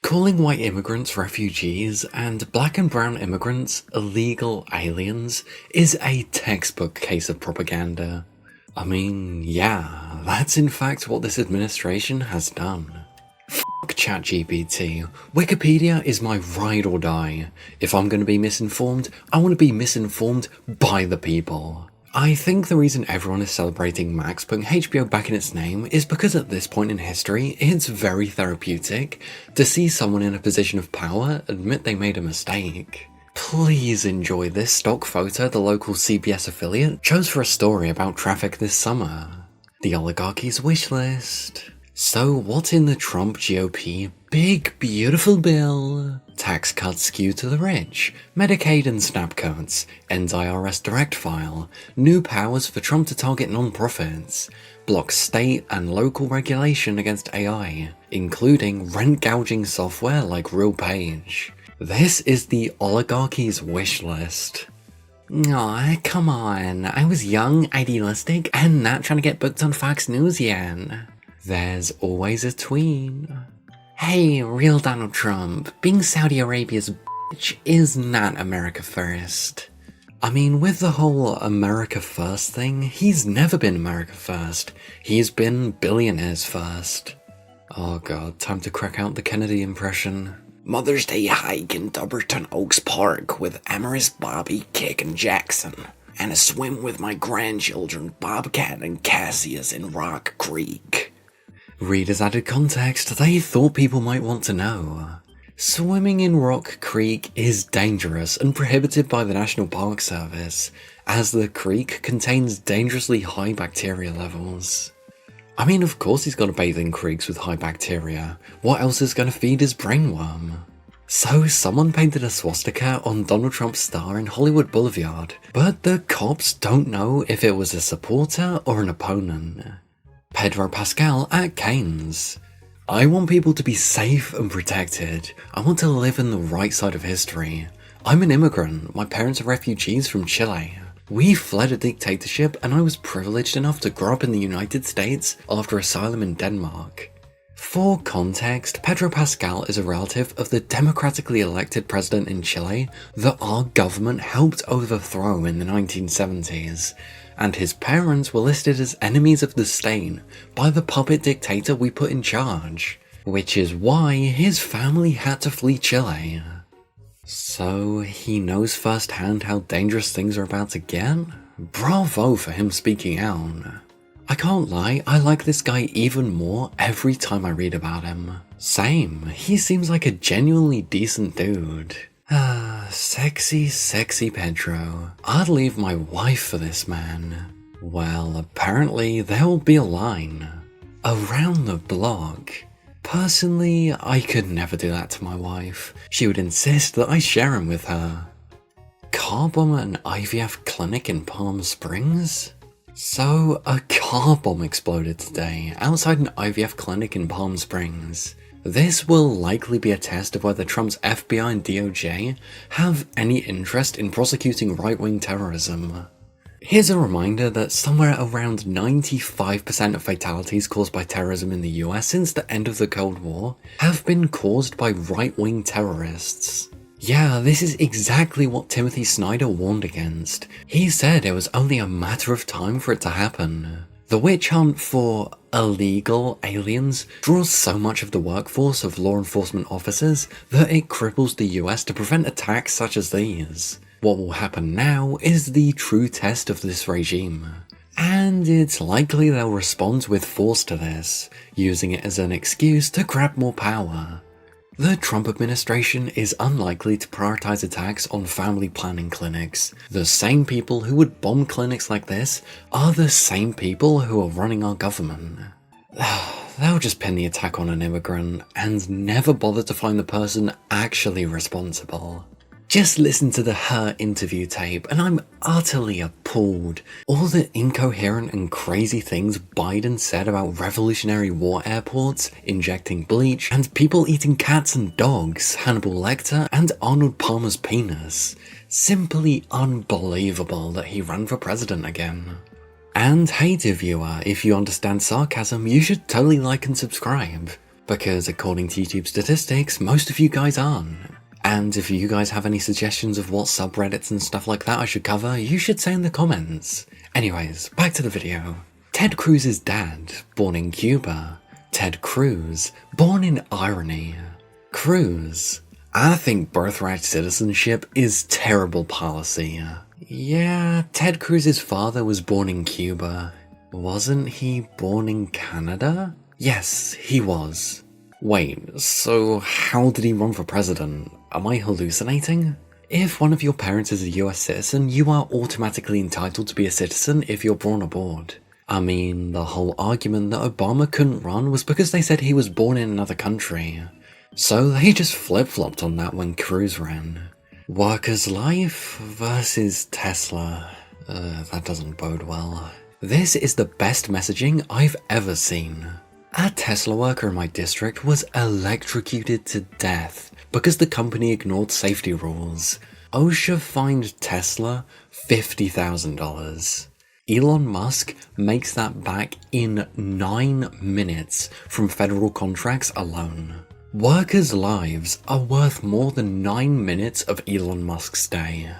Calling white immigrants refugees and black and brown immigrants illegal aliens is a textbook case of propaganda. I mean, yeah, that's in fact what this administration has done. Fuck ChatGPT. Wikipedia is my ride or die. If I'm going to be misinformed, I want to be misinformed by the people. I think the reason everyone is celebrating Max putting HBO back in its name is because at this point in history, it's very therapeutic to see someone in a position of power admit they made a mistake. Please enjoy this stock photo the local CBS affiliate chose for a story about traffic this summer. The oligarchy's wish list. So what's in the Trump GOP big beautiful bill? Tax cuts skewed to the rich, Medicaid and SNAP cuts, ends IRS direct file, new powers for Trump to target non-profits, blocks state and local regulation against AI, including rent-gouging software like RealPage. This is the oligarchy's wish list. Aw, come on, I was young, idealistic, and not trying to get booked on Fox News yet. There's always a tween. Hey, real Donald Trump, being Saudi Arabia's bitch is not America first. I mean, with the whole America first thing, he's never been America first. He's been billionaires first. Oh god, time to crack out the Kennedy impression. Mother's Day hike in Dumbarton Oaks Park with Amaris, Bobby, Kick, and Jackson. And a swim with my grandchildren Bobcat and Cassius in Rock Creek. Readers added context they thought people might want to know. Swimming in Rock Creek is dangerous and prohibited by the National Park Service, as the creek contains dangerously high bacteria levels. I mean, of course he's got to bathe in creeks with high bacteria. What else is going to feed his brainworm? So someone painted a swastika on Donald Trump's star in Hollywood Boulevard, but the cops don't know if it was a supporter or an opponent. Pedro Pascal at Keynes. I want people to be safe and protected. I want to live in the right side of history. I'm an immigrant. My parents are refugees from Chile. We fled a dictatorship and I was privileged enough to grow up in the United States after asylum in Denmark. For context, Pedro Pascal is a relative of the democratically elected president in Chile that our government helped overthrow in the 1970s. And his parents were listed as enemies of the state by the puppet dictator we put in charge, which is why his family had to flee Chile. So he knows firsthand how dangerous things are about to get? Bravo for him speaking out. I can't lie, I like this guy even more every time I read about him. Same, he seems like a genuinely decent dude. Sexy, sexy Pedro. I'd leave my wife for this man. Well, apparently there will be a line. Around the block. Personally, I could never do that to my wife. She would insist that I share him with her. Car bomb at an IVF clinic in Palm Springs? So, a car bomb exploded today outside an IVF clinic in Palm Springs. This will likely be a test of whether Trump's FBI and DOJ have any interest in prosecuting right-wing terrorism. Here's a reminder that somewhere around 95% of fatalities caused by terrorism in the US since the end of the Cold War have been caused by right-wing terrorists. Yeah, this is exactly what Timothy Snyder warned against. He said it was only a matter of time for it to happen. The witch hunt for illegal aliens draws so much of the workforce of law enforcement officers that it cripples the US to prevent attacks such as these. What will happen now is the true test of this regime. And it's likely they'll respond with force to this, using it as an excuse to grab more power. The Trump administration is unlikely to prioritize attacks on family planning clinics. The same people who would bomb clinics like this are the same people who are running our government. They'll just pin the attack on an immigrant and never bother to find the person actually responsible. Just listen to the Her interview tape and I'm utterly appalled. All the incoherent and crazy things Biden said about Revolutionary War airports, injecting bleach, and people eating cats and dogs, Hannibal Lecter, and Arnold Palmer's penis. Simply unbelievable that he ran for president again. And hey dear viewer, if you understand sarcasm, you should totally like and subscribe. Because according to YouTube statistics, most of you guys aren't. And if you guys have any suggestions of what subreddits and stuff like that I should cover, you should say in the comments. Anyways, back to the video. Ted Cruz's dad, born in Cuba. Ted Cruz, born in irony. Cruz. I think birthright citizenship is terrible policy. Yeah, Ted Cruz's father was born in Cuba. Wasn't he born in Canada? Yes, he was. Wait, so how did he run for president? Am I hallucinating? If one of your parents is a US citizen, you are automatically entitled to be a citizen if you're born aboard. I mean, the whole argument that Obama couldn't run was because they said he was born in another country. So they just flip-flopped on that when Cruz ran. Workers' life versus Tesla. That doesn't bode well. This is the best messaging I've ever seen. A Tesla worker in my district was electrocuted to death because the company ignored safety rules. OSHA fined Tesla $50,000. Elon Musk makes that back in 9 minutes from federal contracts alone. Workers' lives are worth more than 9 minutes of Elon Musk's day.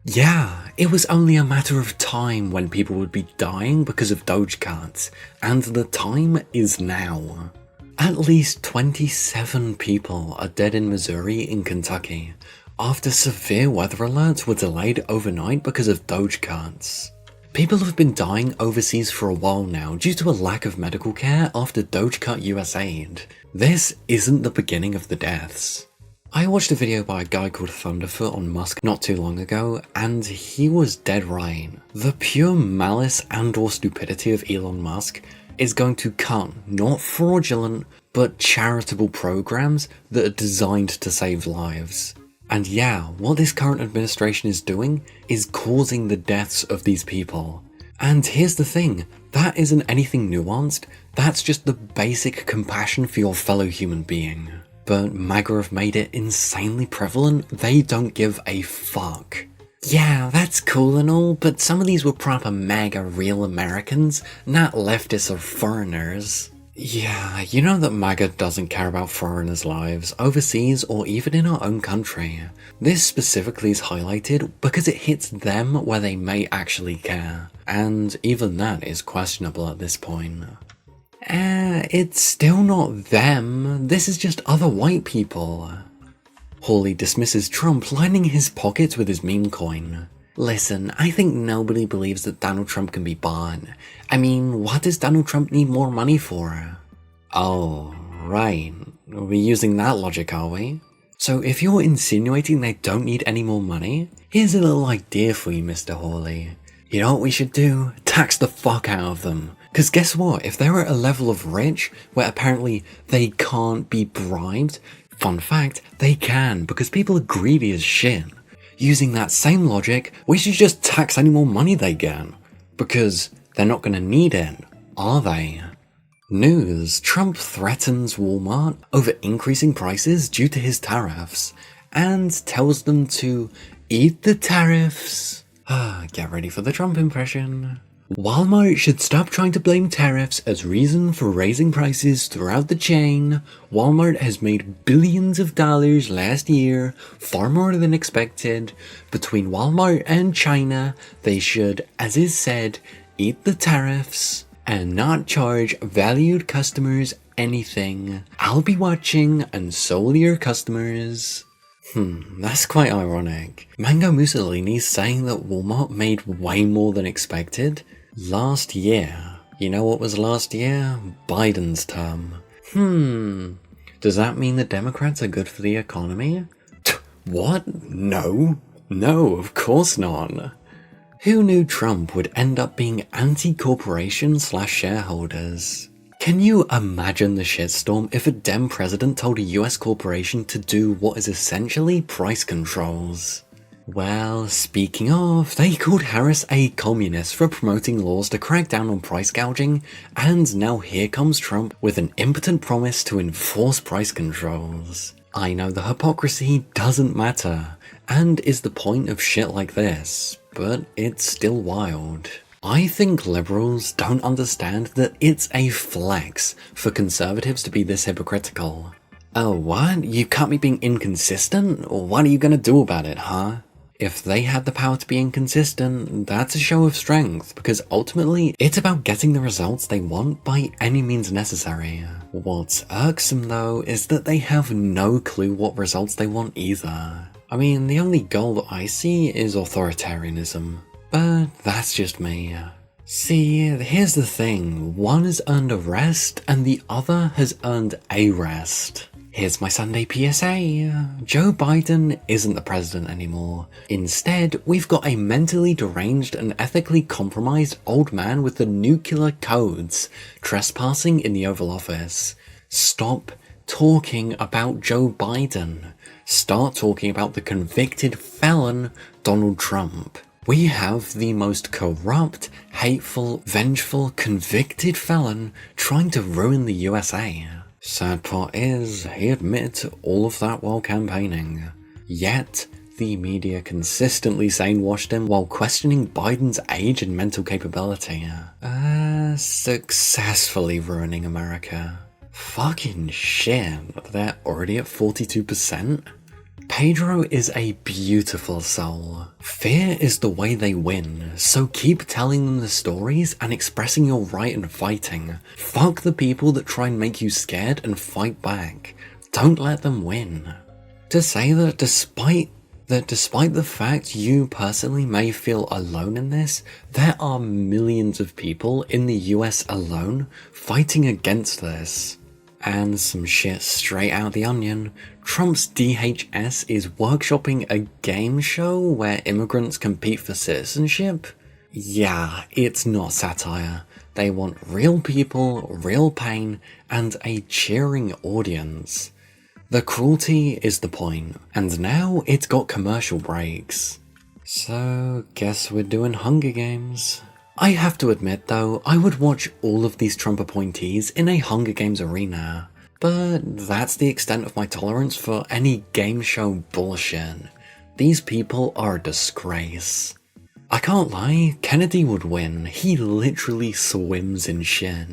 Yeah, it was only a matter of time when people would be dying because of Doge cuts, and the time is now. At least 27 people are dead in Missouri and Kentucky after severe weather alerts were delayed overnight because of Doge cuts. People have been dying overseas for a while now due to a lack of medical care after Doge cut US aid. This isn't the beginning of the deaths. I watched a video by a guy called Thunderfoot on Musk not too long ago, and he was dead right. The pure malice and or stupidity of Elon Musk is going to cut not fraudulent, but charitable programs that are designed to save lives. And yeah, what this current administration is doing is causing the deaths of these people. And here's the thing, that isn't anything nuanced, that's just the basic compassion for your fellow human being. But MAGA have made it insanely prevalent, they don't give a fuck. Yeah, that's cool and all, but some of these were proper MAGA real Americans, not leftists or foreigners. Yeah, you know that MAGA doesn't care about foreigners' lives, overseas or even in our own country. This specifically is highlighted because it hits them where they may actually care, and even that is questionable at this point. It's still not them, this is just other white people. Hawley dismisses Trump lining his pockets with his meme coin. Listen, I think nobody believes that Donald Trump can be bought. I mean, what does Donald Trump need more money for? Oh, right. We're using that logic, are we? So if you're insinuating they don't need any more money, here's a little idea for you, Mr. Hawley. You know what we should do? Tax the fuck out of them. Because guess what? If they're at a level of rich where apparently they can't be bribed, fun fact, they can because people are greedy as shit. Using that same logic, we should just tax any more money they get. Because they're not going to need it, are they? News: Trump threatens Walmart over increasing prices due to his tariffs, and tells them to eat the tariffs. Get ready for the Trump impression. Walmart should stop trying to blame tariffs as reason for raising prices throughout the chain. Walmart has made billions of dollars last year, far more than expected. Between Walmart and China, they should, as is said, eat the tariffs and not charge valued customers anything. I'll be watching, and so will your customers. That's quite ironic. Mango Mussolini's saying that Walmart made way more than expected last year. You know what was last year? Biden's term. Does that mean the Democrats are good for the economy? What? No, of course not. Who knew Trump would end up being anti-corporation / shareholders? Can you imagine the shitstorm if a Dem president told a US corporation to do what is essentially price controls? Well, speaking of, they called Harris a communist for promoting laws to crack down on price gouging, and now here comes Trump with an impotent promise to enforce price controls. I know the hypocrisy doesn't matter, and is the point of shit like this, but it's still wild. I think liberals don't understand that it's a flex for conservatives to be this hypocritical. Oh, what? You can't be being inconsistent? What are you gonna do about it, huh? If they had the power to be inconsistent, that's a show of strength, because ultimately, it's about getting the results they want by any means necessary. What's irksome though, is that they have no clue what results they want either. I mean, the only goal that I see is authoritarianism. But that's just me. See, here's the thing, one has earned a rest, and the other has earned a rest. Here's my Sunday PSA. Joe Biden isn't the president anymore. Instead, we've got a mentally deranged and ethically compromised old man with the nuclear codes trespassing in the Oval Office. Stop talking about Joe Biden. Start talking about the convicted felon, Donald Trump. We have the most corrupt, hateful, vengeful, convicted felon trying to ruin the USA. Sad part is, he admitted to all of that while campaigning. Yet, the media consistently sanewashed him while questioning Biden's age and mental capability. Successfully ruining America. Fucking shit, they're already at 42%? Pedro is a beautiful soul. Fear is the way they win, so keep telling them the stories and expressing your right and fighting. Fuck the people that try and make you scared and fight back. Don't let them win. To say that despite the fact you personally may feel alone in this, there are millions of people in the US alone fighting against this. And some shit straight out the onion, Trump's DHS is workshopping a game show where immigrants compete for citizenship? Yeah, it's not satire. They want real people, real pain, and a cheering audience. The cruelty is the point, and now it's got commercial breaks. So, guess we're doing Hunger Games. I have to admit though, I would watch all of these Trump appointees in a Hunger Games arena, but that's the extent of my tolerance for any game show bullshit. These people are a disgrace. I can't lie, Kennedy would win, he literally swims in shit.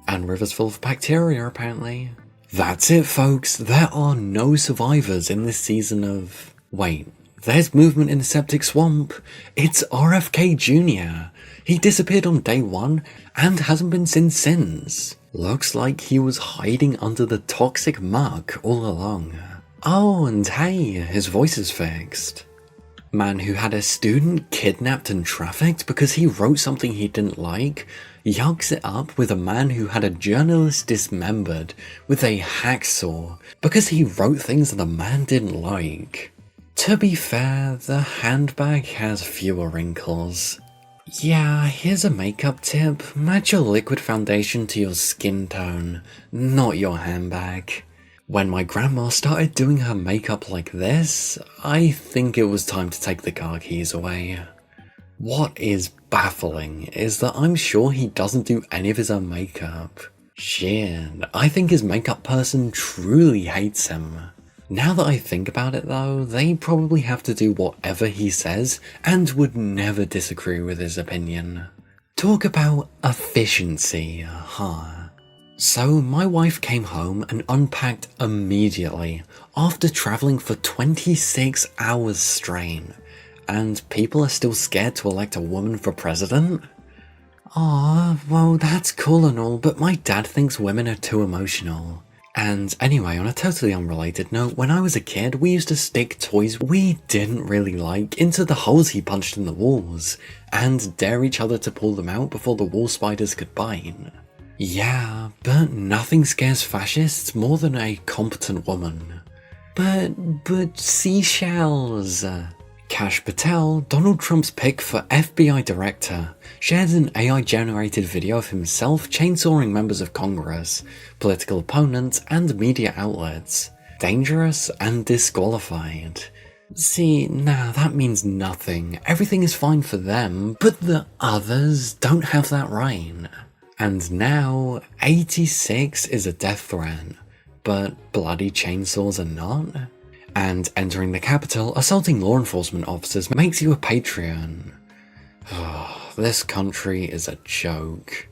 And rivers full of bacteria apparently. That's it folks, there are no survivors in this season of... Wait, there's movement in the septic swamp. It's RFK Jr. He disappeared on day 1 and hasn't been seen since. Looks like he was hiding under the toxic muck all along. Oh, and hey, his voice is fixed. Man who had a student kidnapped and trafficked because he wrote something he didn't like, yucks it up with a man who had a journalist dismembered with a hacksaw because he wrote things that the man didn't like. To be fair, the handbag has fewer wrinkles. Yeah, here's a makeup tip. Match your liquid foundation to your skin tone, not your handbag. When my grandma started doing her makeup like this, I think it was time to take the car keys away. What is baffling is that I'm sure he doesn't do any of his own makeup. Shit, I think his makeup person truly hates him. Now that I think about it though, they probably have to do whatever he says and would never disagree with his opinion. Talk about efficiency, huh? So my wife came home and unpacked immediately after travelling for 26 hours straight, and people are still scared to elect a woman for president? Aw, well that's cool and all, but my dad thinks women are too emotional. And anyway, on a totally unrelated note, when I was a kid, we used to stick toys we didn't really like into the holes he punched in the walls, and dare each other to pull them out before the wall spiders could bite. Yeah, but nothing scares fascists more than a competent woman. But seashells. Kash Patel, Donald Trump's pick for FBI director, shared an AI-generated video of himself chainsawing members of Congress, political opponents, and media outlets. Dangerous and disqualified. See, nah, that means nothing. Everything is fine for them, but the others don't have that right. And now, 86 is a death threat, but bloody chainsaws are not? And entering the Capitol, assaulting law enforcement officers makes you a patriot. this country is a joke.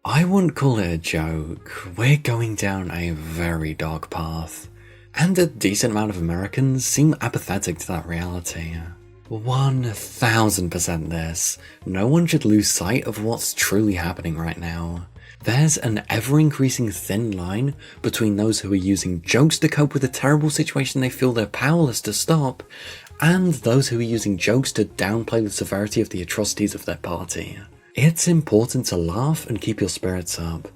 I wouldn't call it a joke. We're going down a very dark path. And a decent amount of Americans seem apathetic to that reality. 1000% this. No one should lose sight of what's truly happening right now. There's an ever-increasing thin line between those who are using jokes to cope with a terrible situation they feel they're powerless to stop, and those who are using jokes to downplay the severity of the atrocities of their party. It's important to laugh and keep your spirits up,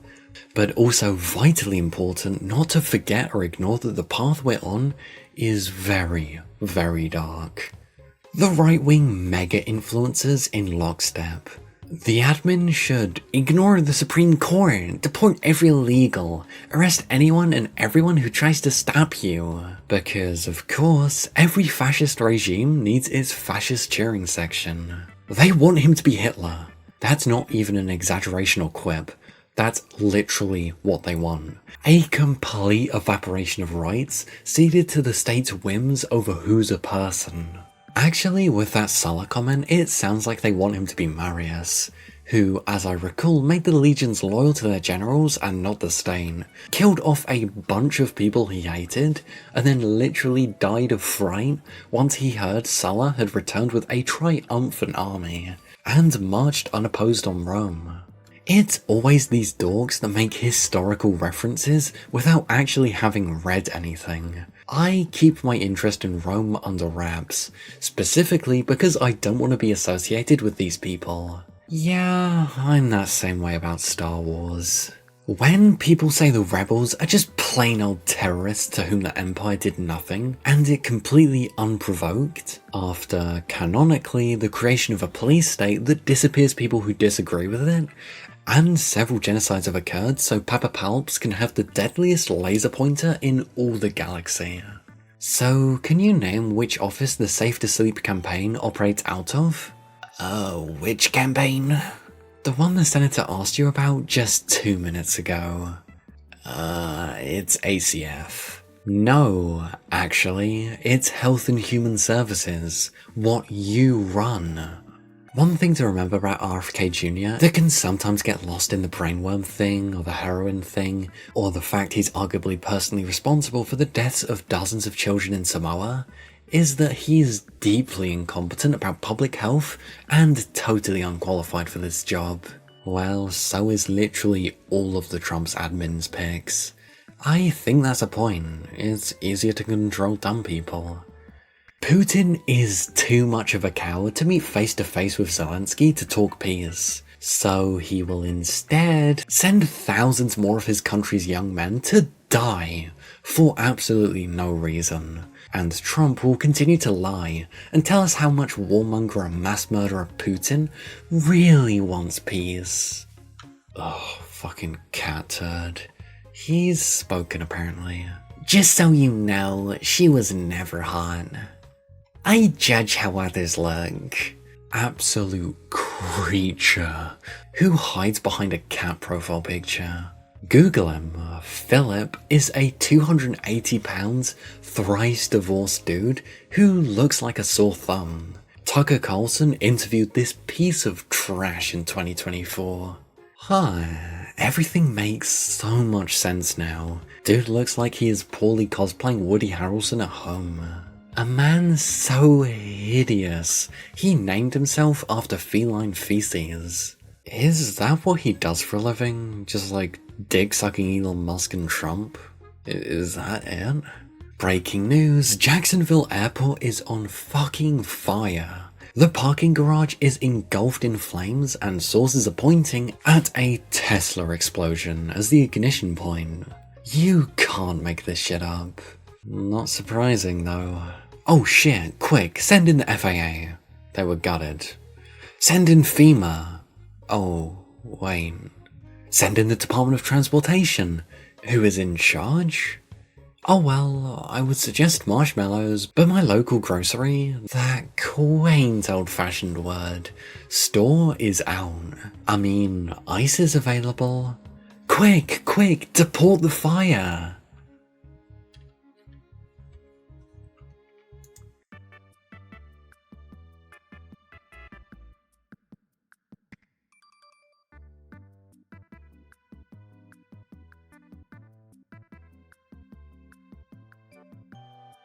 but also vitally important not to forget or ignore that the path we're on is very, very dark. The right-wing mega-influencers in lockstep. The admin should ignore the Supreme Court, deport every illegal, arrest anyone and everyone who tries to stop you. Because, of course, every fascist regime needs its fascist cheering section. They want him to be Hitler. That's not even an exaggeration or quip. That's literally what they want. A complete evaporation of rights ceded to the state's whims over who's a person. Actually, with that Sulla comment, it sounds like they want him to be Marius, who, as I recall, made the legions loyal to their generals and not the stain, killed off a bunch of people he hated, and then literally died of fright once he heard Sulla had returned with a triumphant army, and marched unopposed on Rome. It's always these dorks that make historical references without actually having read anything. I keep my interest in Rome under wraps, specifically because I don't want to be associated with these people. Yeah, I'm that same way about Star Wars. When people say the rebels are just plain old terrorists to whom the Empire did nothing, and it completely unprovoked, after, canonically, the creation of a police state that disappears people who disagree with it, and several genocides have occurred so Papa Palps can have the deadliest laser pointer in all the galaxy. So, can you name which office the Safe to Sleep campaign operates out of? Which campaign? The one the senator asked you about just 2 minutes ago. It's ACF. No, actually, it's Health and Human Services, what you run. One thing to remember about RFK Jr. that can sometimes get lost in the brainworm thing, or the heroin thing, or the fact he's arguably personally responsible for the deaths of dozens of children in Samoa, is that he's deeply incompetent about public health and totally unqualified for this job. Well, so is literally all of the Trump's admin's picks. I think that's a point. It's easier to control dumb people. Putin is too much of a coward to meet face to face with Zelensky to talk peace, so he will instead send thousands more of his country's young men to die for absolutely no reason. And Trump will continue to lie and tell us how much warmonger and mass murderer Putin really wants peace. Oh, fucking cat turd. He's spoken apparently. Just so you know, she was never hot. I judge how others look. Absolute creature who hides behind a cat profile picture. Google him. Philip is a 280 pounds, thrice divorced dude who looks like a sore thumb. Tucker Carlson interviewed this piece of trash in 2024. Everything makes so much sense now. Dude looks like he is poorly cosplaying Woody Harrelson at home. A man so hideous, he named himself after feline feces. Is that what he does for a living? Just like dick-sucking Elon Musk and Trump? Is that it? Breaking news, Jacksonville Airport is on fucking fire. The parking garage is engulfed in flames and sources are pointing at a Tesla explosion as the ignition point. You can't make this shit up. Not surprising though. Oh shit, quick, send in the FAA. They were gutted. Send in FEMA. Oh, wait. Send in the Department of Transportation. Who is in charge? Oh well, I would suggest marshmallows, but my local grocery, that quaint old-fashioned word, store is out. I mean, ice is available. Quick, deport the fire.